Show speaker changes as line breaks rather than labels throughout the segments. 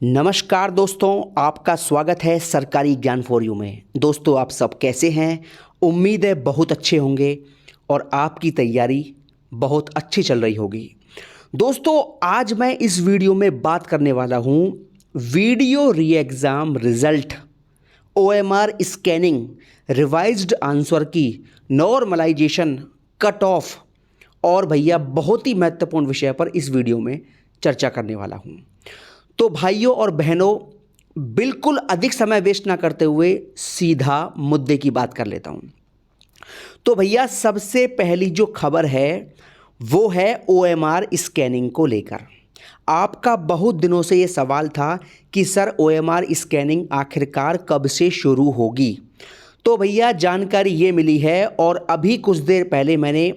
नमस्कार दोस्तों, आपका स्वागत है सरकारी ज्ञान फॉर यू में। दोस्तों, आप सब कैसे हैं? उम्मीद है बहुत अच्छे होंगे और आपकी तैयारी बहुत अच्छी चल रही होगी। दोस्तों, आज मैं इस वीडियो में बात करने वाला हूं वीडियो री exam result, OMR scanning, revised answer की, नॉर्मलाइजेशन, कट ऑफ और भैया बहुत ही महत्वपूर्ण विषय पर इस वीडियो में चर्चा करने वाला हूं। तो भाइयों और बहनों, बिल्कुल अधिक समय वेस्ट ना करते हुए सीधा मुद्दे की बात कर लेता हूं। तो भैया सबसे पहली जो खबर है वो है ओएमआर स्कैनिंग को लेकर। आपका बहुत दिनों से ये सवाल था कि सर ओएमआर स्कैनिंग आखिरकार कब से शुरू होगी। तो भैया जानकारी ये मिली है और अभी कुछ देर पहले मैंने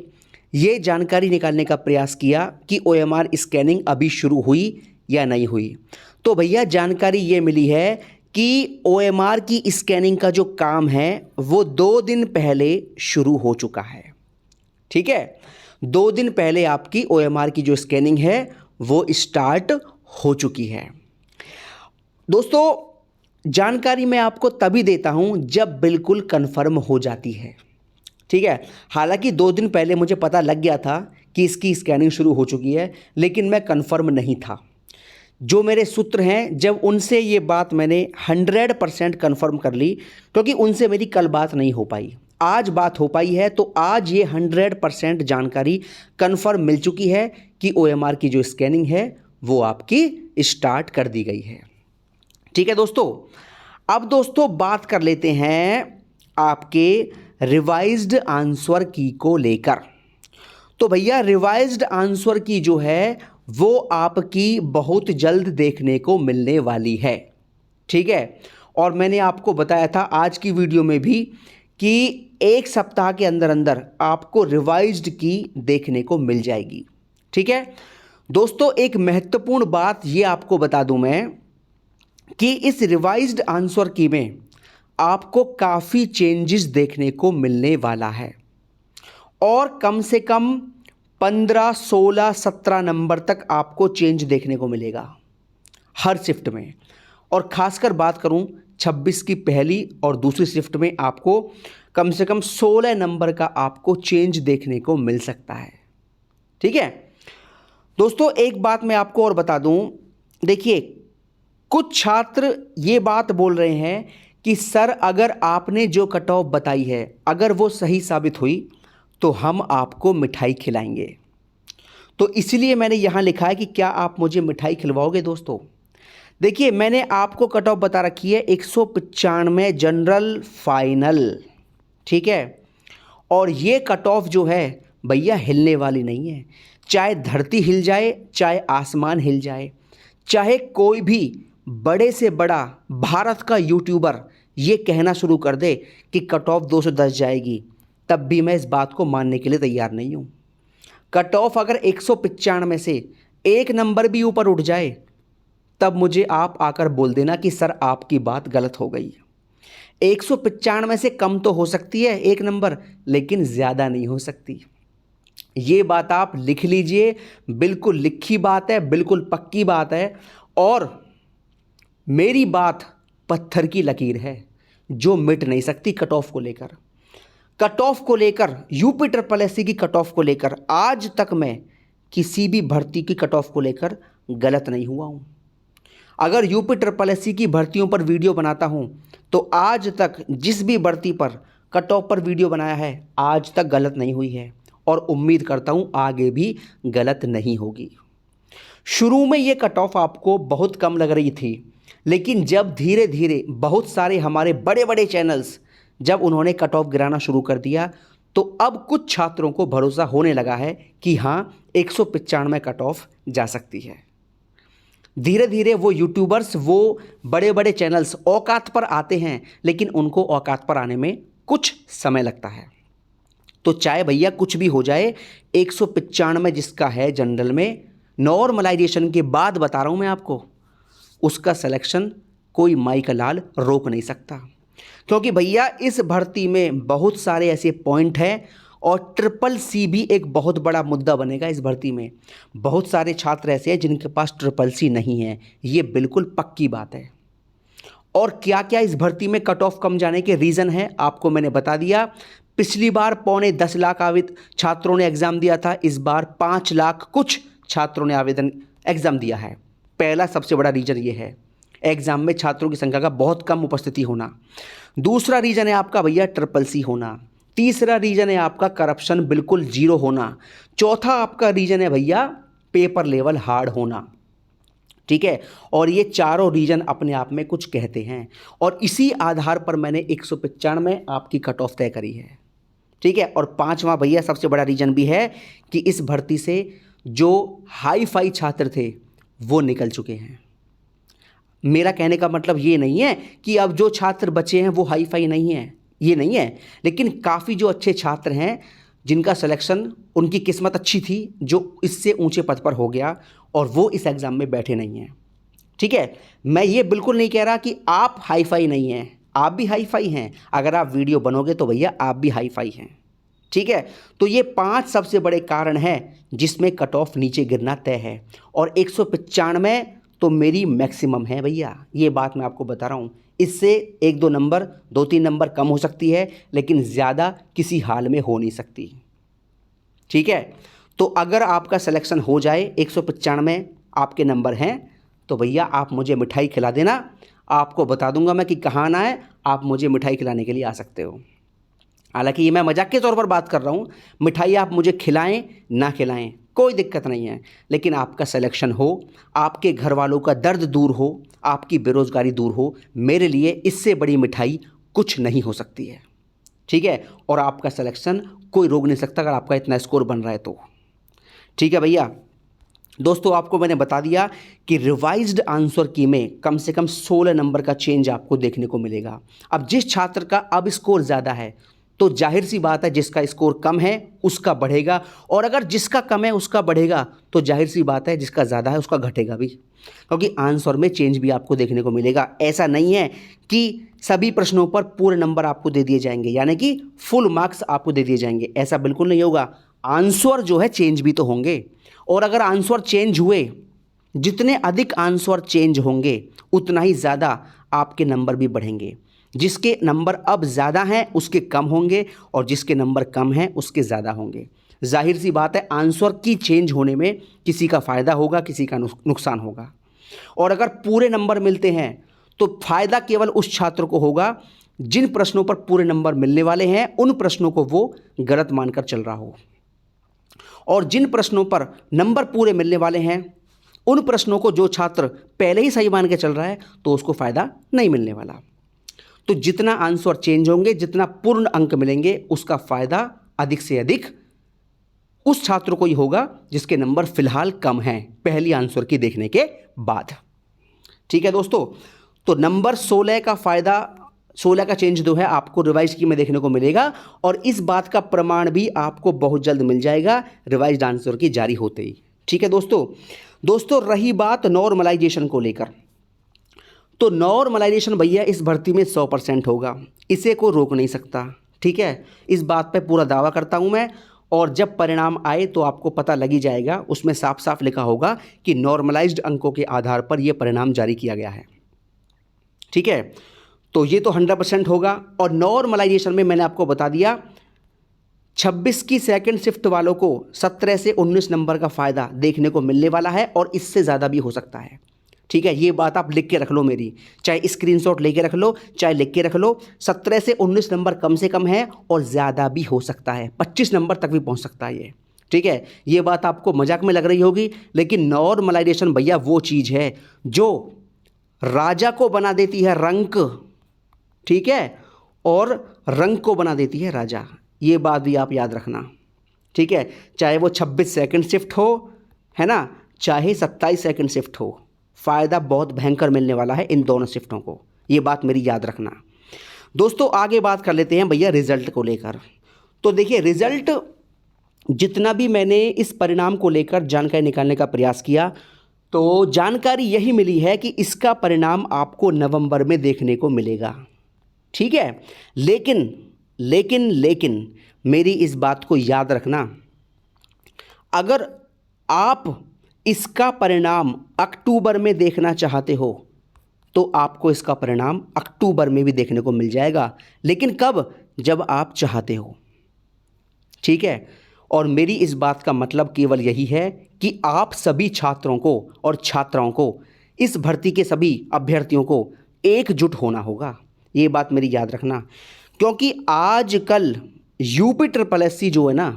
ये जानकारी निकालने का प्रयास किया कि ओएमआर स्कैनिंग अभी शुरू हुई या नहीं हुई। तो भैया जानकारी ये मिली है कि ओएमआर की स्कैनिंग का जो काम है वो 2 दिन पहले शुरू हो चुका है। ठीक है, 2 दिन पहले आपकी ओएमआर की जो स्कैनिंग है वो स्टार्ट हो चुकी है। दोस्तों, जानकारी मैं आपको तभी देता हूं जब बिल्कुल कंफर्म हो जाती है। ठीक है, हालांकि 2 दिन पहले मुझे पता लग गया था कि इसकी स्कैनिंग शुरू हो चुकी है, लेकिन मैं कंफर्म नहीं था। जो मेरे सूत्र हैं, जब उनसे ये बात मैंने 100% कंफर्म कर ली, क्योंकि उनसे मेरी कल बात नहीं हो पाई, आज बात हो पाई है, तो आज ये 100% जानकारी कंफर्म मिल चुकी है कि ओएमआर की जो स्कैनिंग है वो आपकी स्टार्ट कर दी गई है। ठीक है दोस्तों, अब दोस्तों बात कर लेते हैं आपके रिवाइज्ड आंसर की को लेकर। तो भैया रिवाइज्ड आंसर की जो है वो आपकी बहुत जल्द देखने को मिलने वाली है। ठीक है, और मैंने आपको बताया था आज की वीडियो में भी कि 1 सप्ताह के अंदर अंदर आपको रिवाइज्ड की देखने को मिल जाएगी। ठीक है दोस्तों, एक महत्वपूर्ण बात ये आपको बता दूं मैं कि इस रिवाइज्ड आंसर की में आपको काफ़ी चेंजेस देखने को मिलने वाला है और कम से कम 15, 16, 17 नंबर तक आपको चेंज देखने को मिलेगा हर शिफ्ट में। और ख़ासकर बात करूं 26 की पहली और दूसरी शिफ्ट में आपको कम से कम 16 नंबर का आपको चेंज देखने को मिल सकता है। ठीक है दोस्तों, एक बात मैं आपको और बता दूं, देखिए कुछ छात्र ये बात बोल रहे हैं कि सर अगर आपने जो कट ऑफ बताई है अगर वो सही साबित हुई तो हम आपको मिठाई खिलाएंगे। तो इसलिए मैंने यहाँ लिखा है कि क्या आप मुझे मिठाई खिलवाओगे। दोस्तों देखिए, मैंने आपको कट ऑफ बता रखी है 195 जनरल फाइनल। ठीक है, और ये कट ऑफ जो है भैया हिलने वाली नहीं है। चाहे धरती हिल जाए, चाहे आसमान हिल जाए, चाहे कोई भी बड़े से बड़ा भारत का यूट्यूबर ये कहना शुरू कर दे कि कट ऑफ 210 जाएगी, तब भी मैं इस बात को मानने के लिए तैयार नहीं हूँ। कट ऑफ अगर 195 से 1 नंबर भी ऊपर उठ जाए तब मुझे आप आकर बोल देना कि सर आपकी बात गलत हो गई। 195 से कम तो हो सकती है 1 नंबर, लेकिन ज़्यादा नहीं हो सकती। ये बात आप लिख लीजिए, बिल्कुल लिखी बात है, बिल्कुल पक्की बात है। और मेरी बात पत्थर की लकीर है जो मिट नहीं सकती। कट ऑफ को लेकर, कट ऑफ को लेकर, यूपी ट्रिपल एससी की कट ऑफ को लेकर आज तक मैं किसी भी भर्ती की कट ऑफ को लेकर गलत नहीं हुआ हूँ। अगर यूपी ट्रिपल एससी की भर्तियों पर वीडियो बनाता हूँ तो आज तक जिस भी भर्ती पर कट ऑफ पर वीडियो बनाया है आज तक गलत नहीं हुई है और उम्मीद करता हूँ आगे भी गलत नहीं होगी। शुरू में ये कट ऑफ आपको बहुत कम लग रही थी, लेकिन जब धीरे धीरे बहुत सारे हमारे बड़े बड़े चैनल्स जब उन्होंने कट ऑफ गिराना शुरू कर दिया तो अब कुछ छात्रों को भरोसा होने लगा है कि हाँ 195 कट ऑफ जा सकती है। धीरे धीरे वो यूट्यूबर्स, वो बड़े बड़े चैनल्स औकात पर आते हैं, लेकिन उनको औकात पर आने में कुछ समय लगता है। तो चाहे भैया कुछ भी हो जाए, 195 जिसका है जनरल में, नॉर्मलाइजेशन के बाद बता रहा हूँ मैं आपको, उसका सिलेक्शन कोई माई का लाल रोक नहीं सकता। क्योंकि भैया इस भर्ती में बहुत सारे ऐसे पॉइंट हैं और ट्रिपल सी भी एक बहुत बड़ा मुद्दा बनेगा इस भर्ती में। बहुत सारे छात्र ऐसे हैं जिनके पास ट्रिपल सी नहीं है, ये बिल्कुल पक्की बात है। और क्या क्या इस भर्ती में कट ऑफ कम जाने के रीज़न है आपको मैंने बता दिया। पिछली बार 9.25 लाख छात्रों ने एग्ज़ाम दिया था, इस बार 5 लाख कुछ छात्रों ने एग्ज़ाम दिया है। पहला सबसे बड़ा रीज़न ये है, एग्ज़ाम में छात्रों की संख्या का बहुत कम उपस्थिति होना। दूसरा रीज़न है आपका भैया ट्रिपल सी होना। तीसरा रीज़न है आपका करप्शन बिल्कुल जीरो होना। चौथा आपका रीज़न है भैया पेपर लेवल हार्ड होना। ठीक है, और ये चारों रीजन अपने आप में कुछ कहते हैं और इसी आधार पर मैंने 195 आपकी कट ऑफ तय करी है। ठीक है, और पांचवा भैया सबसे बड़ा रीजन भी है कि इस भर्ती से जो हाई फाई छात्र थे वो निकल चुके हैं। मेरा कहने का मतलब ये नहीं है कि अब जो छात्र बचे हैं वो हाई फाई नहीं है, ये नहीं है, लेकिन काफ़ी जो अच्छे छात्र हैं जिनका सिलेक्शन, उनकी किस्मत अच्छी थी, जो इससे ऊंचे पद पर हो गया और वो इस एग्ज़ाम में बैठे नहीं हैं। ठीक है, मैं ये बिल्कुल नहीं कह रहा कि आप हाई फाई नहीं हैं, आप भी हाई फाई हैं। अगर आप वीडियो बनोगे तो भैया आप भी हाई फाई हैं। ठीक है, तो ये 5 सबसे बड़े कारण हैं जिसमें कट ऑफ नीचे गिरना तय है और 195 तो मेरी मैक्सिमम है भैया, ये बात मैं आपको बता रहा हूँ। इससे 1-2 नंबर, 2-3 नंबर कम हो सकती है, लेकिन ज़्यादा किसी हाल में हो नहीं सकती। ठीक है, तो अगर आपका सिलेक्शन हो जाए, 195 आपके नंबर हैं, तो भैया आप मुझे मिठाई खिला देना। आपको बता दूंगा मैं कि कहाँ आना है, आप मुझे मिठाई खिलाने के लिए आ सकते हो। हालांकि ये मैं मजाक के तौर पर बात कर रहा हूँ, मिठाई आप मुझे खिलाएं ना खिलाएं कोई दिक्कत नहीं है, लेकिन आपका सिलेक्शन हो, आपके घर वालों का दर्द दूर हो, आपकी बेरोज़गारी दूर हो, मेरे लिए इससे बड़ी मिठाई कुछ नहीं हो सकती है। ठीक है, और आपका सिलेक्शन कोई रोक नहीं सकता अगर आपका इतना स्कोर बन रहा है तो। ठीक है भैया, दोस्तों आपको मैंने बता दिया कि रिवाइज्ड आंसर की में कम से कम 16 नंबर का चेंज आपको देखने को मिलेगा। अब जिस छात्र का अब स्कोर ज़्यादा है तो जाहिर सी बात है जिसका स्कोर कम है उसका बढ़ेगा, और अगर जिसका कम है उसका बढ़ेगा तो जाहिर सी बात है जिसका ज़्यादा है उसका घटेगा भी, क्योंकि आंसर में चेंज भी आपको देखने को मिलेगा। ऐसा नहीं है कि सभी प्रश्नों पर पूरे नंबर आपको दे दिए जाएंगे, यानी कि फुल मार्क्स आपको दे दिए जाएंगे, ऐसा बिल्कुल नहीं होगा। आंसर जो है चेंज भी तो होंगे, और अगर आंसर चेंज हुए, जितने अधिक आंसर चेंज होंगे उतना ही ज़्यादा आपके नंबर भी बढ़ेंगे। जिसके नंबर अब ज़्यादा हैं उसके कम होंगे और जिसके नंबर कम हैं उसके ज़्यादा होंगे। जाहिर सी बात है आंसर की चेंज होने में किसी का फ़ायदा होगा, किसी का नुकसान होगा। और अगर पूरे नंबर मिलते हैं तो फ़ायदा केवल उस छात्र को होगा जिन प्रश्नों पर पूरे नंबर मिलने वाले हैं उन प्रश्नों को वो गलत मानकर चल रहा हो, और जिन प्रश्नों पर नंबर पूरे मिलने वाले हैं उन प्रश्नों को जो छात्र पहले ही सही मान के चल रहा है तो उसको फ़ायदा नहीं मिलने वाला। तो जितना आंसर चेंज होंगे, जितना पूर्ण अंक मिलेंगे, उसका फ़ायदा अधिक से अधिक उस छात्र को ही होगा जिसके नंबर फिलहाल कम हैं पहली आंसर की देखने के बाद। ठीक है दोस्तों, तो नंबर 16 का फ़ायदा, 16 का चेंज जो है आपको रिवाइज की में देखने को मिलेगा, और इस बात का प्रमाण भी आपको बहुत जल्द मिल जाएगा रिवाइज्ड आंसर की जारी होते ही। ठीक है दोस्तों रही बात नॉर्मलाइजेशन को लेकर, तो नॉर्मलाइजेशन भैया इस भर्ती में 100% होगा, इसे कोई रोक नहीं सकता। ठीक है, इस बात पे पूरा दावा करता हूँ मैं, और जब परिणाम आए तो आपको पता लग ही जाएगा, उसमें साफ साफ लिखा होगा कि नॉर्मलाइज्ड अंकों के आधार पर यह परिणाम जारी किया गया है। ठीक है, तो ये तो 100% होगा। और नॉर्मलाइजेशन में मैंने आपको बता दिया 26 की सेकंड शिफ्ट वालों को 17 से 19 नंबर का फ़ायदा देखने को मिलने वाला है, और इससे ज़्यादा भी हो सकता है। ठीक है, ये बात आप लिख के रख लो मेरी, चाहे स्क्रीनशॉट लेके रख लो, चाहे लिख के रख लो। 17 से 19 नंबर कम से कम है और ज़्यादा भी हो सकता है, 25 नंबर तक भी पहुंच सकता है ये। ठीक है, ये बात आपको मजाक में लग रही होगी, लेकिन नॉर्मलाइजेशन भैया वो चीज़ है जो राजा को बना देती है रंक, ठीक है, और रंक को बना देती है राजा। ये बात भी आप याद रखना। ठीक है, चाहे वो 26 सेकंड शिफ्ट हो, है ना, चाहे 27 सेकंड शिफ्ट हो, फ़ायदा बहुत भयंकर मिलने वाला है इन दोनों शिफ्टों को, ये बात मेरी याद रखना। दोस्तों आगे बात कर लेते हैं भैया रिज़ल्ट को लेकर। तो देखिए रिज़ल्ट, जितना भी मैंने इस परिणाम को लेकर जानकारी निकालने का प्रयास किया तो जानकारी यही मिली है कि इसका परिणाम आपको नवंबर में देखने को मिलेगा। ठीक है, लेकिन मेरी इस बात को याद रखना, अगर आप इसका परिणाम अक्टूबर में देखना चाहते हो तो आपको इसका परिणाम अक्टूबर में भी देखने को मिल जाएगा, लेकिन कब? जब आप चाहते हो। ठीक है। और मेरी इस बात का मतलब केवल यही है कि आप सभी छात्रों को और छात्राओं को, इस भर्ती के सभी अभ्यर्थियों को एकजुट होना होगा। ये बात मेरी याद रखना, क्योंकि आजकल यूपी ट्रिपल एससी जो है ना,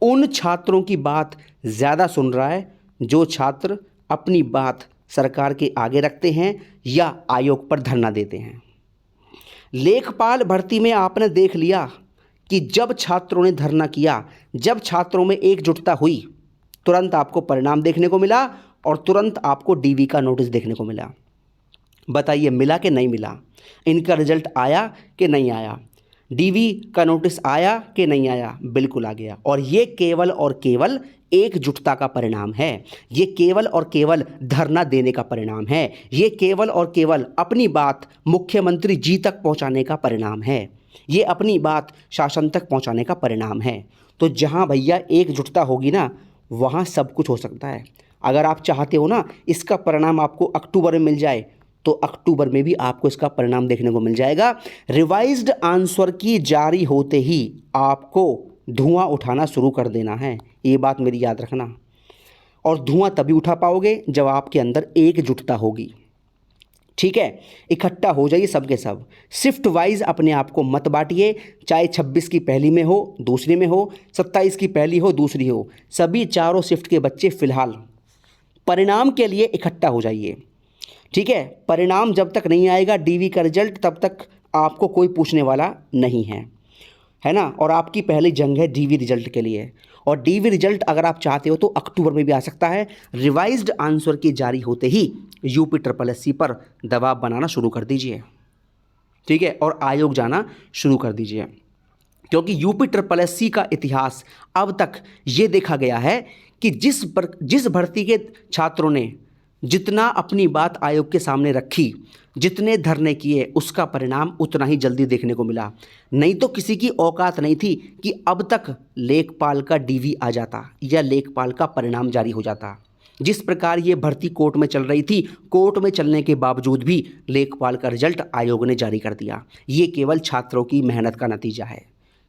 उन छात्रों की बात ज़्यादा सुन रहा है जो छात्र अपनी बात सरकार के आगे रखते हैं या आयोग पर धरना देते हैं। लेखपाल भर्ती में आपने देख लिया कि जब छात्रों ने धरना किया, जब छात्रों में एकजुटता हुई, तुरंत आपको परिणाम देखने को मिला और तुरंत आपको डीवी का नोटिस देखने को मिला। बताइए मिला कि नहीं मिला? इनका रिजल्ट आया कि नहीं आया? डीवी का नोटिस आया कि नहीं आया? बिल्कुल आ गया। और ये केवल और केवल एकजुटता का परिणाम है। ये केवल और केवल धरना देने का परिणाम है। ये केवल और केवल अपनी बात मुख्यमंत्री जी तक पहुंचाने का परिणाम है। ये अपनी बात शासन तक पहुंचाने का परिणाम है। तो जहां भैया एकजुटता होगी ना, वहां सब कुछ हो सकता है। अगर आप चाहते हो ना इसका परिणाम आपको अक्टूबर में मिल जाए, तो अक्टूबर में भी आपको इसका परिणाम देखने को मिल जाएगा। रिवाइज्ड आंसर की जारी होते ही आपको धुआं उठाना शुरू कर देना है। ये बात मेरी याद रखना। और धुआं तभी उठा पाओगे जब आपके अंदर एकजुटता होगी। ठीक है, इकट्ठा हो जाइए सबके सब। शिफ्ट वाइज अपने आप को मत बांटिए, चाहे 26 की पहली में हो, दूसरी में हो, 27 की पहली हो, दूसरी हो। सभी चारों शिफ्ट के बच्चे फिलहाल परिणाम के लिए इकट्ठा हो जाइए। ठीक है, परिणाम जब तक नहीं आएगा डीवी का रिजल्ट, तब तक आपको कोई पूछने वाला नहीं है ना। और आपकी पहली जंग है डीवी रिजल्ट के लिए। और डीवी रिजल्ट अगर आप चाहते हो तो अक्टूबर में भी आ सकता है। रिवाइज्ड आंसर की जारी होते ही यूपी ट्रिपल एससी पर दबाव बनाना शुरू कर दीजिए। ठीक है, और आयोग जाना शुरू कर दीजिए, क्योंकि यूपी ट्रिपल एससी का इतिहास अब तक ये देखा गया है कि जिस भर्ती के छात्रों ने जितना अपनी बात आयोग के सामने रखी, जितने धरने किए, उसका परिणाम उतना ही जल्दी देखने को मिला। नहीं तो किसी की औकात नहीं थी कि अब तक लेखपाल का डीवी आ जाता या लेखपाल का परिणाम जारी हो जाता। जिस प्रकार ये भर्ती कोर्ट में चल रही थी, कोर्ट में चलने के बावजूद भी लेखपाल का रिजल्ट आयोग ने जारी कर दिया। ये केवल छात्रों की मेहनत का नतीजा है।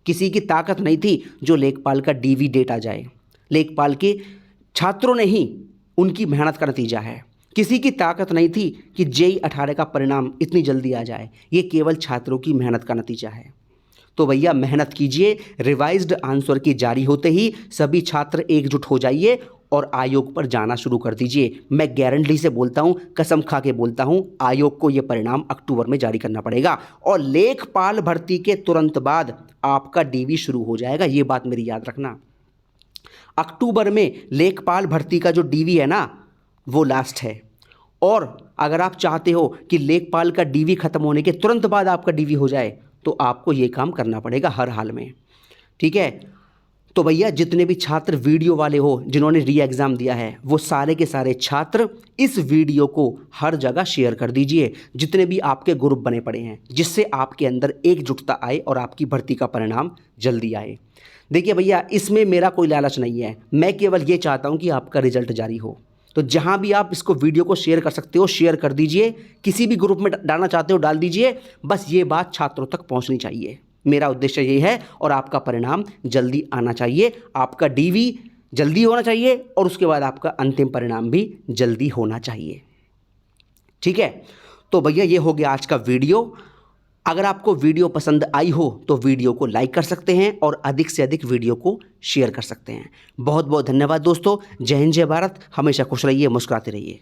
किसी की ताकत नहीं थी जो लेखपाल का डीवी डेट आ जाए। लेखपाल के छात्रों ने ही उनकी मेहनत का नतीजा है। किसी की ताकत नहीं थी कि जेई 18 का परिणाम इतनी जल्दी आ जाए। ये केवल छात्रों की मेहनत का नतीजा है। तो भैया मेहनत कीजिए। रिवाइज्ड आंसर की जारी होते ही सभी छात्र एकजुट हो जाइए और आयोग पर जाना शुरू कर दीजिए। मैं गारंटी से बोलता हूँ, कसम खा के बोलता हूँ, आयोग को ये परिणाम अक्टूबर में जारी करना पड़ेगा। और लेखपाल भर्ती के तुरंत बाद आपका डीवी शुरू हो जाएगा। ये बात मेरी याद रखना। अक्टूबर में लेखपाल भर्ती का जो डीवी है ना, वो लास्ट है। और अगर आप चाहते हो कि लेखपाल का डीवी खत्म होने के तुरंत बाद आपका डीवी हो जाए, तो आपको ये काम करना पड़ेगा हर हाल में। ठीक है, तो भैया जितने भी छात्र वीडियो वाले हो जिन्होंने री एग्ज़ाम दिया है, वो सारे के सारे छात्र इस वीडियो को हर जगह शेयर कर दीजिए, जितने भी आपके ग्रुप बने पड़े हैं, जिससे आपके अंदर एकजुटता आए और आपकी भर्ती का परिणाम जल्दी आए। देखिए भैया, इसमें मेरा कोई लालच नहीं है। मैं केवल ये चाहता हूँ कि आपका रिजल्ट जारी हो। तो जहाँ भी आप इसको वीडियो को शेयर कर सकते हो, शेयर कर दीजिए। किसी भी ग्रुप में डालना चाहते हो डाल दीजिए। बस ये बात छात्रों तक पहुँचनी चाहिए। मेरा उद्देश्य यही है। और आपका परिणाम जल्दी आना चाहिए, आपका डीवी जल्दी होना चाहिए और उसके बाद आपका अंतिम परिणाम भी जल्दी होना चाहिए। ठीक है, तो भैया ये हो गया आज का वीडियो। अगर आपको वीडियो पसंद आई हो तो वीडियो को लाइक कर सकते हैं और अधिक से अधिक वीडियो को शेयर कर सकते हैं। बहुत बहुत धन्यवाद दोस्तों। जय हिंद, जय भारत। हमेशा खुश रहिए, मुस्कुराते रहिए।